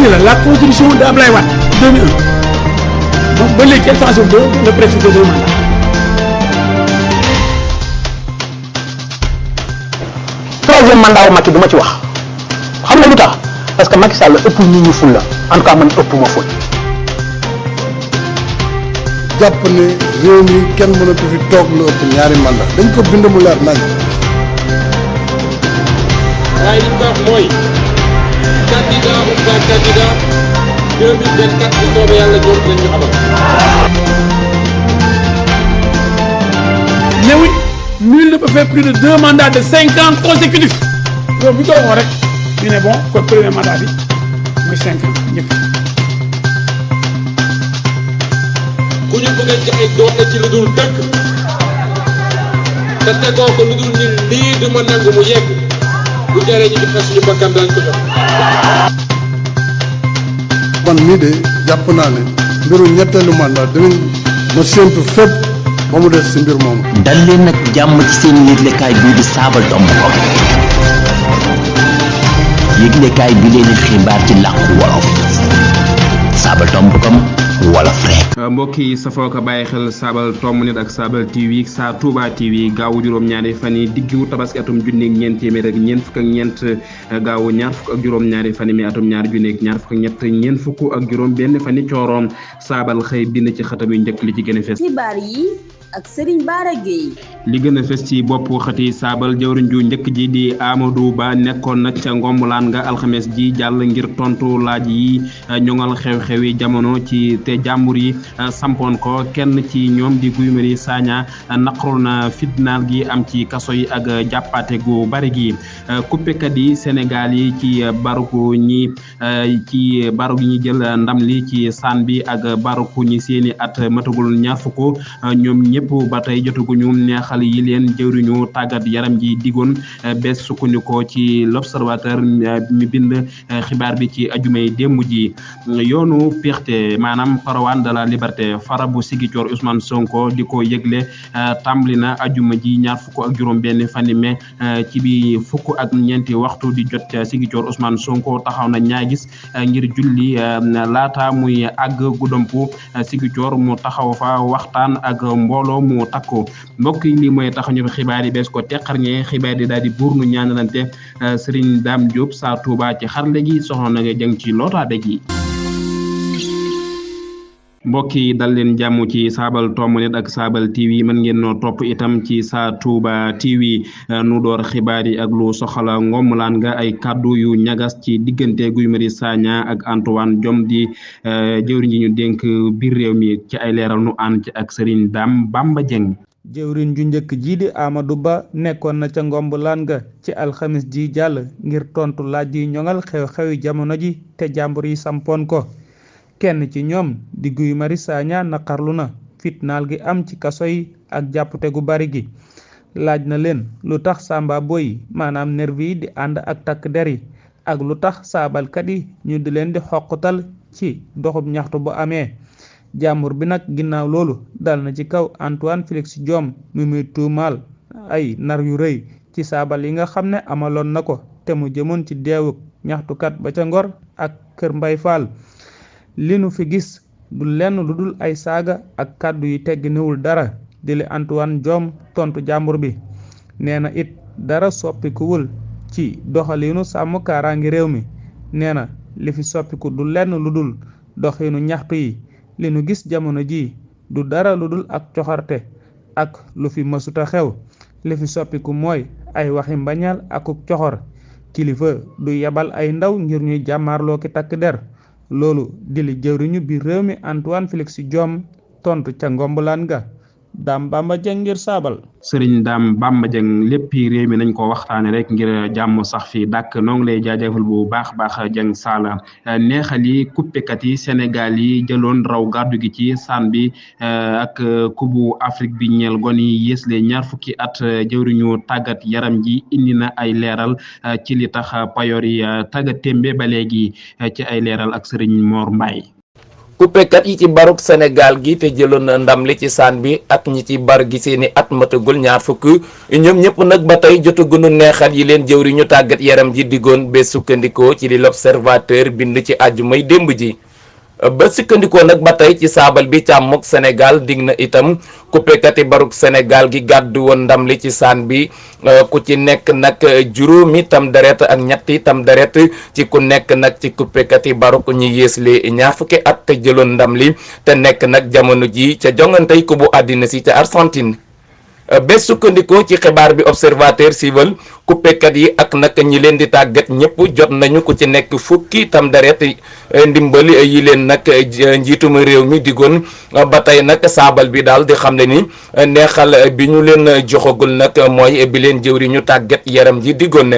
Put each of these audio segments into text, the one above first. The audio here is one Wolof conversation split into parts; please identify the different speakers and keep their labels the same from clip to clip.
Speaker 1: la constitution de Ablaye Wade 2001 donc ba léegi kenn changé le principe de 2 mandats.
Speaker 2: troisième mandat wu Macky du ma ci wax xam nga lu tax parce que Macky Sall ëpp nit ñi ful la en tout cas man ëpp ma ful.
Speaker 3: jàpp ne réew mi kenn mënatu fi toog lu ëpp ñaari mandat dañ ko bind mu leer nañ.
Speaker 4: waaye li ñu ko wax mooy candidat ou pas candidat 2024 bu soobee yàlla ñoom lañ ñu amal.
Speaker 1: mais oui nul ne peut faire plus de 2 mandats de 5 ans consécutifs loolu bu ñu ko waxoon rek ñu ne bon kon premier mandat bi mooy 5 ans njëkk.
Speaker 4: ku ñu bëgg a joxe doole ci lu dul dëkk te tegoo ko lu dul ni lii du ma nangu mu yegg bu jaree ñu joxe suñu bakkan daañu ko jox.
Speaker 3: man mii de jàpp naa ne mbiru ñetteelu mandat dinañ ma séntu fépp ba mu des si mbir moomu.
Speaker 5: dal leen nag jàmm ci seen yëglekaay bii di Sabadombkom yëglekaay bi leen xibaar ci làkku wolof Sabadombkom wolof rek.
Speaker 6: mbokk yi safoo ko bàyyi xel Sabadombkom ak Sabal TV Sa Touba TV gaawu juróom-ñaari fan yi diggu tabaski atum junni ak ñeent téeméer ak ñeent fukk ak ñeent gaawu ñaar fukk ak juróom-ñaari fan yi mi atum ñaari junni ak ñaar fukk ak ñett ñeent fukk ak juróom benn fan yi cooroon Sabal xëy bind ci xatam yu njëkk li ci gën a fes.
Speaker 7: xibaar yi ak Serigne Bara Gueye.
Speaker 6: li gën a fes ci bopp xati Sabal jawriñ ju njëkk ji di Amadou Ba nekkoon nag ca ngombulaan nga alxames ji jàll ngir tontu laaj yi ñoŋal xew-xewi jamono ci te jàmbur yi sampoon ko kenn ci ñoom di Guy Marius Sagna naqarul na fitnaal gi am ci kaso yi ak jàppaate gu bari gi kuppekat yi Sénégal yi ci baruku ñi jël ndam li ci saan bi ak baruku ñi seeni at matagul ñaar fukk ñoom ñëpp ba tey jotaguñu neexal yi leen jëwriñu tàggat yaram ji digoon bés sukkandikoo ci l'observateur mi bind xibaar bi ci ajumay démb ji yoonu perte maanaam parawaan de la liberté fara bu Ziguinchor Ousmane Sonko di ko yëgle tàmbali na ajuma ji ñaar fukk ak juróom benn fan mai ci bi fukk ak ñeenti waxtu di jot ca Ziguinchor Ousmane Sonko taxaw na ñaagis ngir julli laata muy àgg Goudomp Ziguinchor mu taxaw fa waxtaan ak mbooloo mu takku mbokk yi lii mooy tax ñu xibaar yi bees ko teqarñee xibaar yi daal di buur nu ñaanalante Serigne Dame Diop Sa Touba ci xarle gi soxna na nga jëng ci lootaade gi. mbokk yi dal leen jàmm ci Sabadombkom ak Sabal TV mën ngeen noo topp itam ci Sa Touba TV nu door xibaar yi ak lu soxala ngomlaan nga ay kaddu yu ñagas ci diggante Guy Marius Sagna ak Antoine Diome di jëwriñ ji ñu dénk biir réew mi ci ay leeral nu ànd ci ak Serigne Dame Bamba Dieng.
Speaker 8: jëwriñ ju njëkk ji di Amadou Ba nekkoon na ca ngombulaan nga ci alxamis ji jàll ngir tontu laaj yi ñoŋal xew-xewi jamono ji te jàmbur yi sampoon ko. kenn ci ñoom di Guy Marius Sagna naqarlu na fitnaal gi am ci kaso yi ak jàppute gu bari gi laaj na leen lu tax samba boy maanaam nervi yi di ànd ak takk der yi ak lu tax saabalkat yi ñu di leen di xoqatal ci doxub ñaxtu bu amee jàmbur bi nag ginnaaw loolu dal na ci kaw Antoine Félix Diome mi muy tuumaal ay nar yu rëy ci saabal yi nga xam ne amaloon na ko te mu jëmoon ci deewuk ñaxtukat ba ca Ngor ak Kër Mbay Fall li nu fi gis du lenn lu dul ay saaga ak kàddu yi tegginewul dara di li Antoine Diome tontu jàmbur bi nee na it dara soppikuwul ci doxalinu sàmm kaaraangi réew mi nee na li fi soppiku du lenn lu dul doxinu ñaxtu yi li nu gis jamono ji du dara lu dul ak coxarte ak lu fi mësuta xew li fi soppiku mooy ay waxi mbañal akuk coxor kilifa du yebal ay ndaw ngir ñuy jàmmaarloo ki takk der loolu di li jëwriñu biir réew mi Antoine Félix Diome tontu ca ngombulaan ga Dame Bamba Dieng ngir Sabal.
Speaker 6: Serigne Dame Bamba Dieng léppi réew mi nañ ko waxtaane rek ngir jàmm sax fi dàkk noo ngi lay jaajëfal bu baax Dieng Sala neexali kuppekat yi Sénégal yi jëloon raw gàddu gi ci saan bi ak kubu Afrique bi ñeel gon yi yéesle ñaar fukki at jëwriñu tàggat yaram ji indi na ay leeral ci li tax payoor yi tàggat témbe ba léegi ci ay leeral ak Serigne Mor Mbaye.
Speaker 9: coupekat yi ci baruk Sénégal gi te jëloon ndam li ci saan bi ak ñi ci bar gi seeni at matagul ñaar fukk ñoom ñëpp nag ba tey jotagunu neexal yi leen jëwriñu tàggat yaram ji diggoon ba sukkandikoo ci li l'Observateur bind ci àjjumay démb ji. ba sukkandikoo nag ba tey ci saabal bi càmmuk Sénégal dig na itam coupekat yi baruk Sénégal gi gàddu woon ndam li ci saan bi ku ci nekk nag juróomi tam deret ak ñetti tam deret ci ku nekk nag ci coupekat yi baruk ñi yées li ñaar fukki at te jëloon ndam li te nekk nag jamono ji ca jongantey ku bu àddina si ca Argentine. ba sukkandikoo ci xibaar bi Observateur siiwal coupekat yi ak nag ñi leen di tàggat ñëpp jot nañu ku ci nekk fukki tam deret ndimbali yi leen nag njiituma réew mi digoon ba tey nag saabal bi daal di xam ne ni neexal bi ñu leen joxagul nag mooy bi leen jëwri ñu tàggat yaram ji digoon ne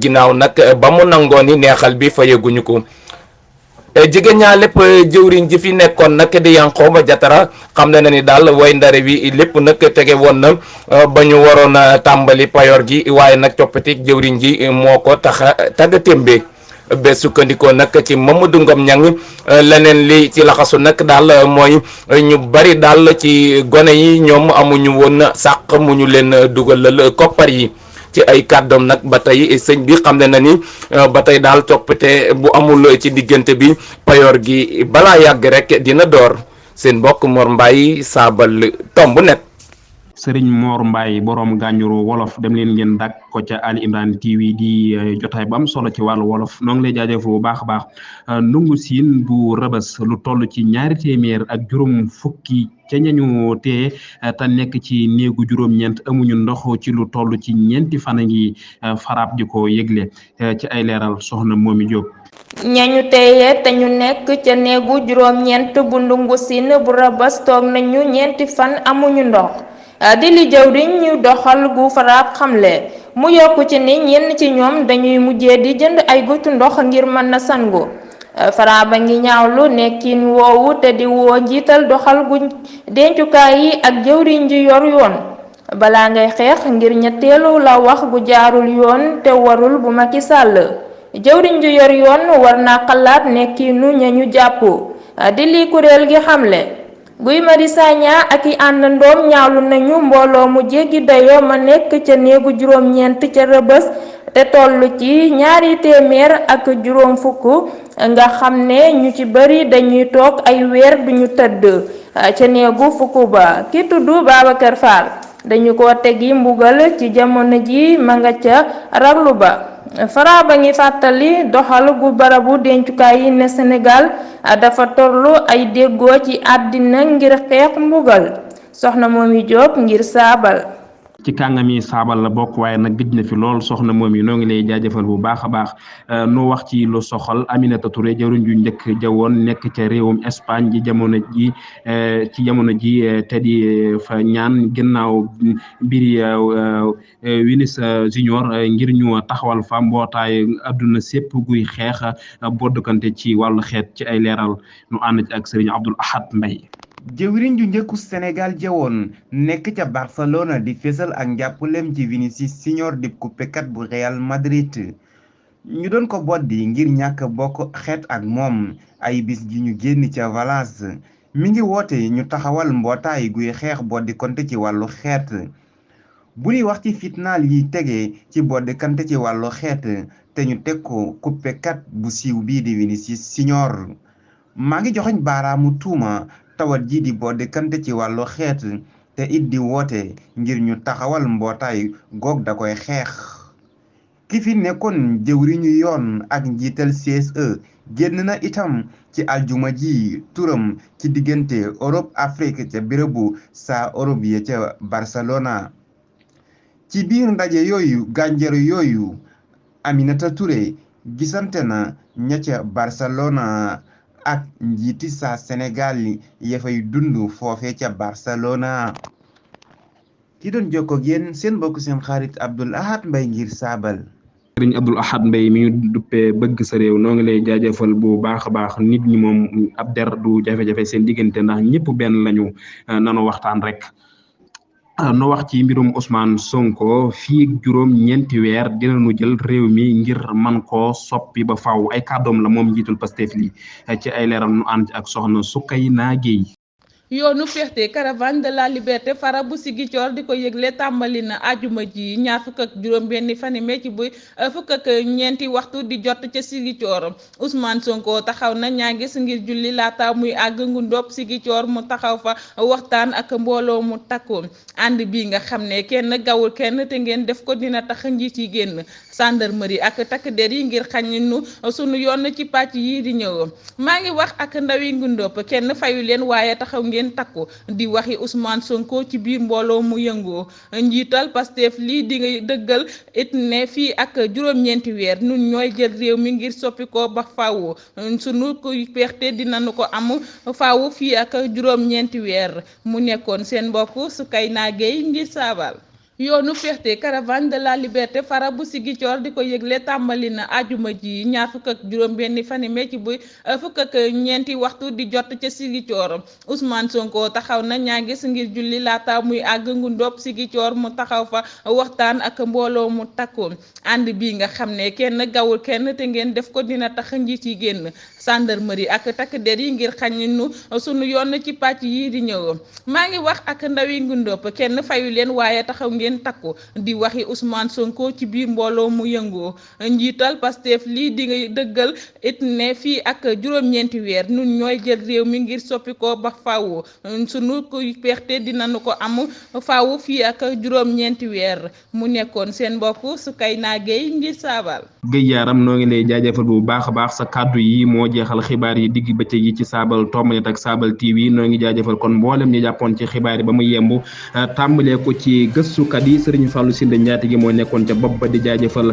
Speaker 9: ginnaaw nag ba mu nangoo ni neexal bi fayeguñu ko. jigéen ñaa lépp jëwriñ ji fi nekkoon nag di Yankhoba Diattara xam na ni daal way ndare bi lépp nag tege woon na ba ñu waroon a tàmbali payoor gi waaye nag coppite jëwriñ ji moo ko tax a tagga témbe ba sukkandikoo nag ci Mamadou Ngom Niang leneen li ci laxasu nag daal mooy ñu bari daal ci gone yi ñoom amuñu woon sàq mu ñu leen dugalal koppar yi. ci ay kàddoom nag ba tey sëñ bi xam ne na ni ba tey daal coppite bu amul ci diggante bi payoor gi balaa yàgg rek dina door seen mbokk Mor Mbaye Saabal Tomb Net.
Speaker 6: Sëriñ Mor Mbaye borom gànjuru wolof dem leen ngeen dàkk ko ca Ali Imran TV di jotaay bu am solo ci wàllu wolof noo ngi lay jaajëfal bu baax a baax ndungu siin bu rëbës lu toll ci 200 ak juróom fukki ca ñañu tee te nekk ci néegu juróom-ñeent amuñu ndox ci lu toll ci ñeenti fan a ngi faraab di ko yëgle ci ay leeral soxna Momi Diop.
Speaker 10: ñañu teye te ñu nekk ca néegu juróom-ñeent bu ndungu siin bu rëbës toog nañu ñeenti fan amuñu ndox. di li jëwriñ ñu doxal gu faraab xamle mu yokk ci ni ñenn ci ñoom dañuy mujjee di jënd ay gutu ndox ngir mën na sangu faraab a ngi ñaawlu nekkin woowu te di woo njiital doxal gu dencukaay yi ak jëwriñ ji yor yoon balaa ngay xeex ngir ñetteelu la wax gu jaarul yoon te warul bu Macky Sall jëwriñ ji yor yoon war naa xalaat nekkinu ñañu jàpp di li kuréel gi xamle Guy Marius Sagna ak i àndandoom ñaawlu nañu mbooloo mu jéggi dayoo ma nekk ca néegu juróom-ñeent ca rëbës te toll ci 200 ak juróom fukk nga xam ne ñu ci bari dañuy toog ay weer duñu tëdd ca néegu fukk ba ki tudd Babacar Fall dañu ko tegi mbugal ci jamono ji ma nga ca raglu ba Faraab a ngi fàttali doxal gu barabu dencukaay yi ne Sénégal dafa tollu ay déggoo ci àddina ngir xeex mbugal soxna Momi Diop ngir Saabal.
Speaker 6: ci kàngami saabal la bokk waaye nag gëj na fi lool soxna Momi noo ngi lay jaajëfal bu baax a baax nu wax ci lu soxal Aminata Touré jawriñ ju njëkk jawoon nekk ca réewum Espagne ci jamono ji te di fa ñaan ginnaaw mbiri Vinicius Junior ngir ñu taxawal fa mbootaay adduna sépp guy xeex boddukante ci wàllu xeet ci ay leeral nu ànd ci ak Serigne Abdoul Ahad Mbaye
Speaker 11: jëwriñ ju njëkku Sénégal jawoon nekk ca Barcelona di fésal ak njàppalem ci Vinicius Junior di coupekat bu Real Madrid ñu doon ko boddi ngir ñàkk bokk xeet ak moom ay bis gi ñu génn ca Valence mi ngi woote ñu taxawal mbootaay guy xeex boddi konte ci wàllu xeet bu ñuy wax ci fitnaal yi tege ci boddi kante ci wàllu xeet te ñu teg ko coupekat bu siiw bii di Vinicius Junior maa ngi joxoñ baaraamu tuuma tawat ji di boddi kante ci wàllu xeet te it di woote ngir ñu taxawal mbootaay goog da koy xeex ki fi nekkoon jëwriñu yoon ak njiital CSE génn na itam ci aljuma ji turam ci diggante Europe Afrique ca bérébu saa Europe ya ca Barcelona ci biir ndaje yooyu gànjaru yooyu Aminata Touré gisante na ña ca Barcelona ak njiiti saa Sénégal ya fay dund foofe ca Barcelona ki doon jokkoo ak yéen seen mbokk seen xarit Abdoul Ahad Mbaye ngir Saabal.
Speaker 6: Sëriñ Abdoul Ahad Mbaye mi ñu duppee bëgg sa réew noo ngi lay jaajëfal bu baax a baax nit ñi moom ab der du jafe-jafe seen diggante ndax ñëpp benn lañu nanu waxtaan rek no wax ci mbirum Ousmane Sonko fii juróom ñeenti weer dinañu jël réew mi ngir man koo soppi ba faaw ay kàddoom la moom njiitul Pastef li ci ay leeral nu ànd ak soxna Soukeyna Gueye.
Speaker 12: yoonu fierté caravane de la liberté fara bu Ziguinchor di ko yëgle tàmbali na ajuma ji ñaar fukk ak juróom benn fani mecc bu fukk ak ñeenti waxtu di jot ca Ziguinchor Ousmane Sonko taxaw na ñaagis ngir julli laata muy àgg Ngundoob Ziguinchor mu taxaw fa waxtaan ak mbooloo mu takku ànd bi nga xam ne kenn gawul kenn te ngeen def ko dina tax njiit yi génn gendarmerie ak takk der yi ngir xañ nu sunu yoon ci pàcc yi di ñëw maa ngi wax ak ndawi Ngundoob kenn fayu leen waaye taxaw ngeen takku di waxi Ousmane Sonko ci biir mbooloo mu yëngoo njiital Pastef lii di dëggal it ne fii ak juróom-ñeenti weer nun ñooy jël réew mi ngir soppi ko ba faaw sunu kuy peexte dinañu ko am faaw fii ak juróom-ñeenti weer mu nekkoon seen mbokk Soukeyna Gueye ngir saabal yoonu fierté caravane de la liberté fara bu Ziguinchor di ko yëgle tàmbali na ajuma ji ñaar fukk ak juróom benn fani mecc bu fukk ak ñeenti waxtu di jot ca Ziguinchor Ousmane Sonko taxaw na ñaagis ngir julli laata muy àgg Ngundoob Ziguinchor mu taxaw fa waxtaan ak mbooloo mu takku ànd bi nga xam ne kenn gawul kenn te ngeen def ko dina tax njiit yi génn gendarmerie ak takk der yi ngir xañ nu sunu yoon ci pàcc yi di ñëw maa ngi wax ak ndawi Ngundoob kenn fayu leen waaye taxaw ngeen takku di waxi Ousmane Sonko ci biir mbooloo mu yëngoo njiital Pastef lii di dëggal it ne fii ak juróom-ñeenti weer nun ñooy jël réew mi ngir soppi ko ba faaw sunu kuy peexte dinañu ko am faaw fii ak juróom-ñeenti weer mu nekkoon seen mbokk Soukeyna Gueye ngir saabal
Speaker 6: Gueye Yaram noo ngi lay jaajëfal bu baax a baax sa kàddu yi moo jeexal xibaar yi digg bëccëg yi ci saabal tombanet ak saabal TV noo ngi jaajëfal kon mboolem ñi jàppoon ci xibaar yi ba mu yemb tàmbalee ko ci gëstukat yi Serigne Fallou Sinde Ndiaye gi moo nekkoon ca bopp ba di jaajëfal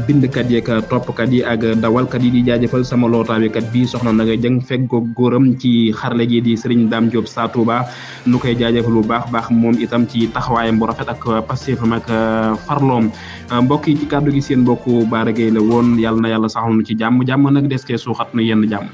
Speaker 6: bindkat yi ak toppkat yi ak dawalkat yi di jaajëfal sama lootaawikat bi soxna Naga Jëng fekk ko góoram ci xarale gi di Serigne Dame Diop Sa Touba nu koy jaajëfal bu baax moom itam ci taxawaayam bu rafet ak passifam ak farloom mbokk yi ci kàddu gi seen mbokku Bara Gueye la woon yàlla na yàlla saxal nu ci jàmm nag des kee suuxat nu yenn jàmm